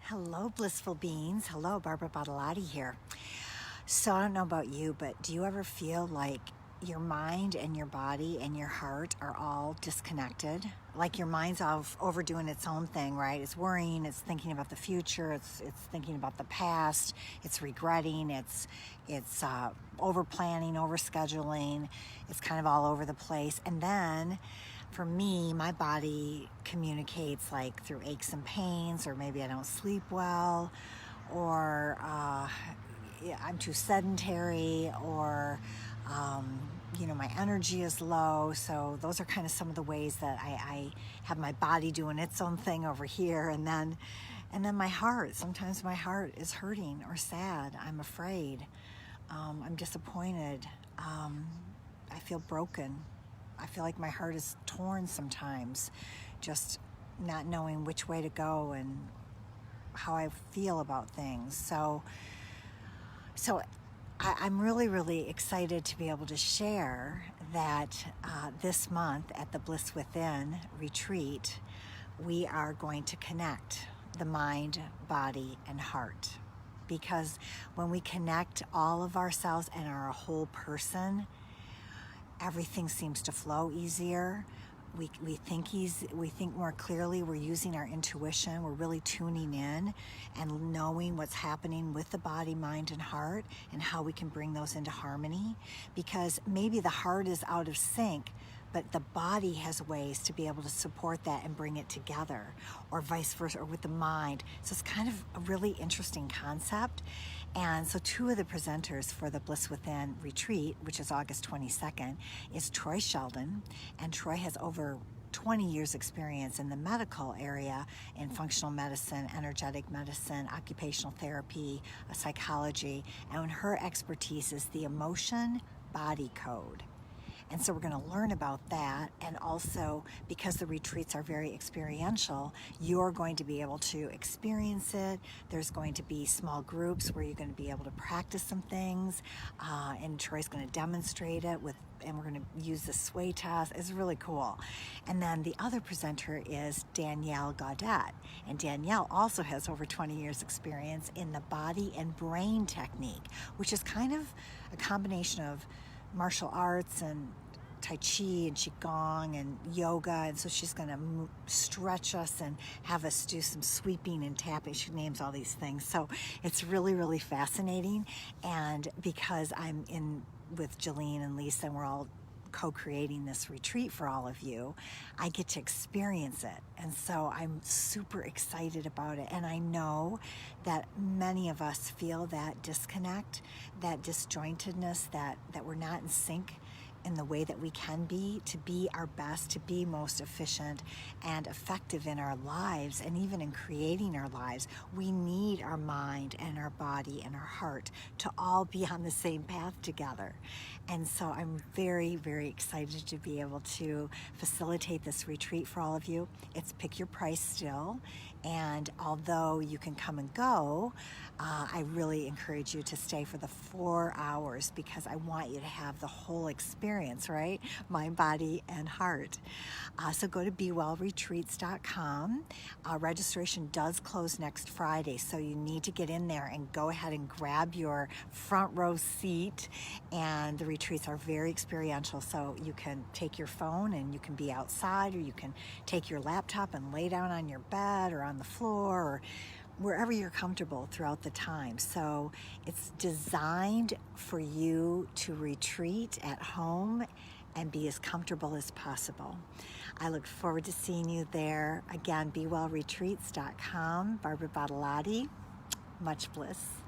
Hello, blissful beings. Hello, Barbara Bottolotti here. So I don't know about you, but do you ever feel like your mind and your body and your heart are all disconnected? Like your mind's off overdoing its own thing, right? It's worrying, it's thinking about the future, it's thinking about the past, it's regretting, it's over planning, over scheduling, it's kind of all over the place. And then for me, my body communicates like through aches and pains, or maybe I don't sleep well, or I'm too sedentary, or my energy is low. So those are kind of some of the ways that I have my body doing its own thing over here, and then my heart. Sometimes my heart is hurting or sad. I'm afraid. I'm disappointed. I feel broken. I feel like my heart is torn sometimes, just not knowing which way to go and how I feel about things. So I'm really, really excited to be able to share that this month at the Bliss Within retreat, we are going to connect the mind, body, and heart. Because when we connect all of ourselves and are a whole person, everything seems to flow easier. We think more clearly. We're using our intuition. We're really tuning in and knowing what's happening with the body, mind, and heart, and how we can bring those into harmony. Because maybe the heart is out of sync, but the body has ways to be able to support that and bring it together, or vice versa, or with the mind. So it's kind of a really interesting concept. And so two of the presenters for the Bliss Within retreat, which is August 22nd, is Troy Sheldon. And Troy has over 20 years experience in the medical area in functional medicine, energetic medicine, occupational therapy, psychology. And her expertise is the emotion body code. And so we're going to learn about that, and also because the retreats are very experiential, you're going to be able to experience it. There's going to be small groups where you're going to be able to practice some things, and Troy's going to demonstrate it and we're going to use the sway test. It's really cool. And then the other presenter is Danielle Gaudet, and Danielle also has over 20 years experience in the body and brain technique, which is kind of a combination of martial arts and Tai Chi and Qigong and yoga. And so she's going to stretch us and have us do some sweeping and tapping. She names all these things. So it's really, really fascinating. And because I'm in with Jolene and Lisa, and we're all co-creating this retreat for all of you, I get to experience it. And so I'm super excited about it. And I know that many of us feel that disconnect, that disjointedness, that we're not in sync in the way that we can be, to be our best, to be most efficient and effective in our lives, and even in creating our lives. We need our mind and our body and our heart to all be on the same path together. And so I'm very, very excited to be able to facilitate this retreat for all of you. It's pick your price still, and although you can come and go, I really encourage you to stay for the 4 hours, because I want you to have the whole experience, right? Mind, body, and heart. So go to BeWellRetreats.com. Registration does close next Friday, so you need to get in there and go ahead and grab your front row seat. And the retreats are very experiential, so you can take your phone and you can be outside, or you can take your laptop and lay down on your bed or on the floor, or wherever you're comfortable throughout the time. So it's designed for you to retreat at home and be as comfortable as possible. I look forward to seeing you there. Again, BeWellRetreats.com. Barbara Bottolotti. Much bliss.